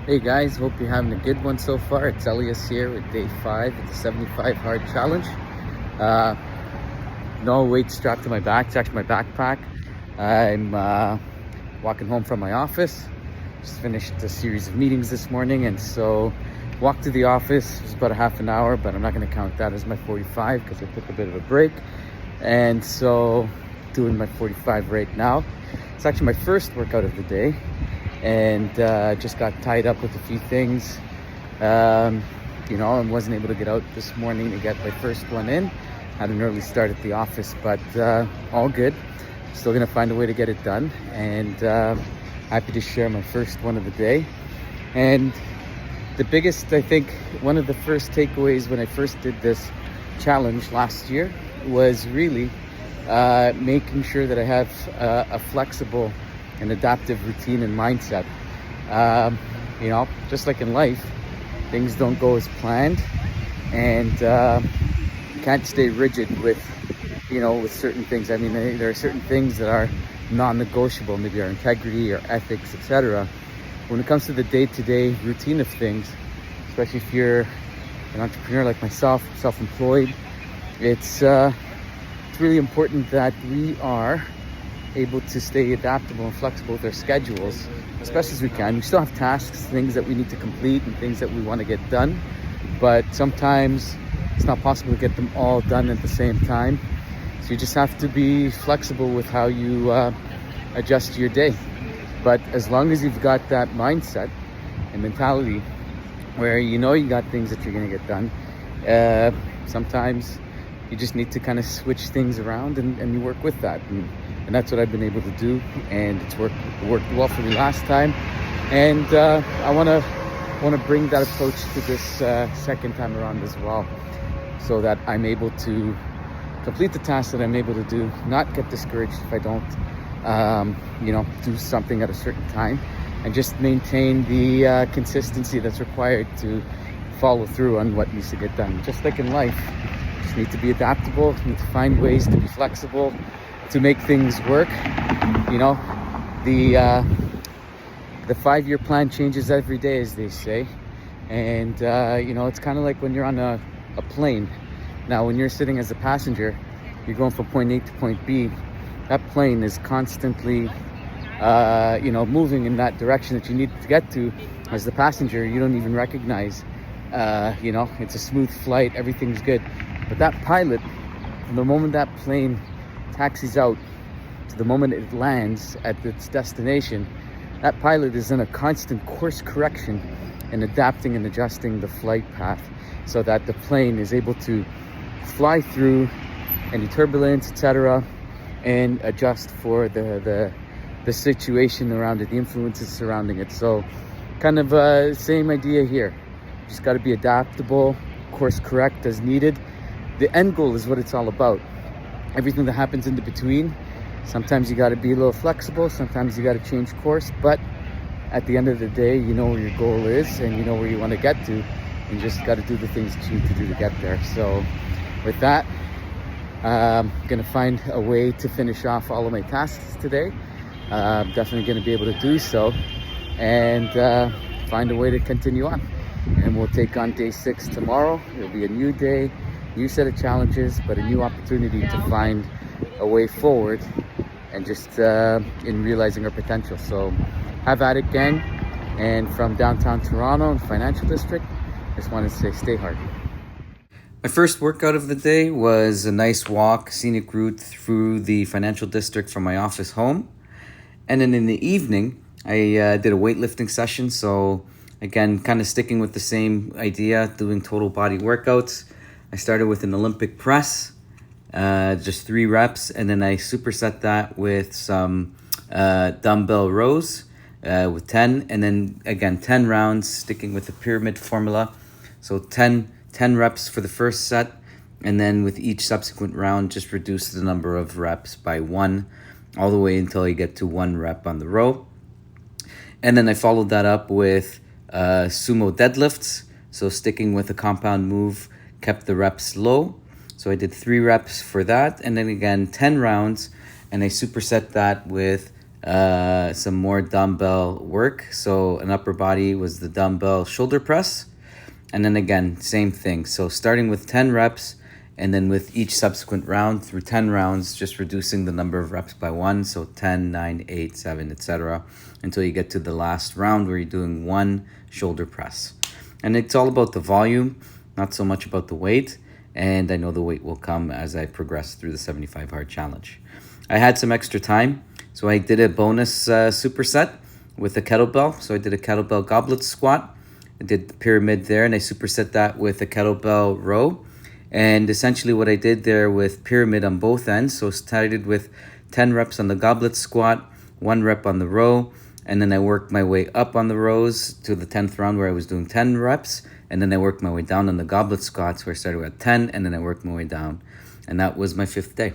Hey guys, hope you're having a good one so far. It's Elias here with day 5 of the 75 hard challenge. Uh, no weight strapped to my back, it's actually my backpack. I'm walking home from my office. Just finished a series of meetings this morning, and so walked to the office. It was about a half an hour, but I'm not going to count that as my 45 because I took a bit of a break. And so doing my 45 right now. It's actually my first workout of the day, and just got tied up with a few things, and wasn't able to get out this morning to get my first one in. Had an early start at the office, but all good. Still gonna find a way to get it done, and happy to share my first one of the day. And the biggest, I think, one of the first takeaways when I first did this challenge last year was really making sure that I have a flexible and adaptive routine and mindset. Just like in life, things don't go as planned, and you can't stay rigid with certain things. I mean, there are certain things that are non-negotiable, maybe our integrity or ethics, etc. When it comes to the day-to-day routine of things, especially if you're an entrepreneur like myself, self-employed, it's really important that we are able to stay adaptable and flexible with our schedules as best as we can. We still have tasks, things that we need to complete and things that we want to get done, but sometimes it's not possible to get them all done at the same time. So you just have to be flexible with how you adjust your day. But as long as you've got that mindset and mentality where you got things that you're going to get done, sometimes you just need to kind of switch things around and you work with that. And that's what I've been able to do, and it worked well for me last time. And I want to bring that approach to this second time around as well, so that I'm able to complete the tasks that I'm able to do, not get discouraged if I don't, do something at a certain time, and just maintain the consistency that's required to follow through on what needs to get done. Just like in life, you just need to be adaptable, you need to find ways to be flexible, to make things work. The 5-year plan changes every day, as they say. And it's kind of like when you're on a plane. Now, when you're sitting as a passenger, you're going from point A to point B. That plane is constantly moving in that direction that you need to get to. As the passenger, you don't even recognize it's a smooth flight, everything's good. But that pilot, from the moment that plane taxis out to the moment it lands at its destination, that pilot is in a constant course correction and adapting and adjusting the flight path so that the plane is able to fly through any turbulence, etc., and adjust for the situation around it, the influences surrounding it. So kind of same idea here. Just got to be adaptable, course correct as needed. The end goal is what it's all about. Everything that happens in the between, sometimes you got to be a little flexible, sometimes you got to change course, but at the end of the day, you know where your goal is and you know where you want to get to. You just got to do the things that you need to do to get there. So with that, I'm going to find a way to finish off all of my tasks today. I'm definitely going to be able to do so, and find a way to continue on. And we'll take on day 6 tomorrow. It'll be a new day, new set of challenges, but a new opportunity to find a way forward and just in realizing our potential. So have at it, gang. And from downtown Toronto and Financial District, I just want to say stay hard. My first workout of the day was a nice walk, scenic route through the Financial District from my office home. And then in the evening, I did a weightlifting session. So again, kind of sticking with the same idea, doing total body workouts. I started with an Olympic press, just 3 reps, and then I superset that with some dumbbell rows with 10, and then again 10 rounds, sticking with the pyramid formula. So 10 reps for the first set, and then with each subsequent round, just reduce the number of reps by 1, all the way until you get to 1 rep on the row. And then I followed that up with sumo deadlifts, so sticking with a compound move, kept the reps low. So I did 3 reps for that, and then again 10 rounds, and I superset that with some more dumbbell work. So an upper body was the dumbbell shoulder press. And then again, same thing. So starting with 10 reps, and then with each subsequent round through 10 rounds, just reducing the number of reps by one. So 10, 9, 8, 7, etc. until you get to the last round where you're doing one shoulder press. And it's all about the volume, not so much about the weight. And I know the weight will come as I progress through the 75 hard challenge. I had some extra time, so I did a bonus superset with a kettlebell. So I did a kettlebell goblet squat. I did the pyramid there, and I superset that with a kettlebell row. And essentially what I did there with pyramid on both ends, so started with 10 reps on the goblet squat, 1 rep on the row, and then I worked my way up on the rows to the 10th round where I was doing 10 reps, and then I worked my way down on the goblet squats where I started at 10, and then I worked my way down. And that was my 5th day.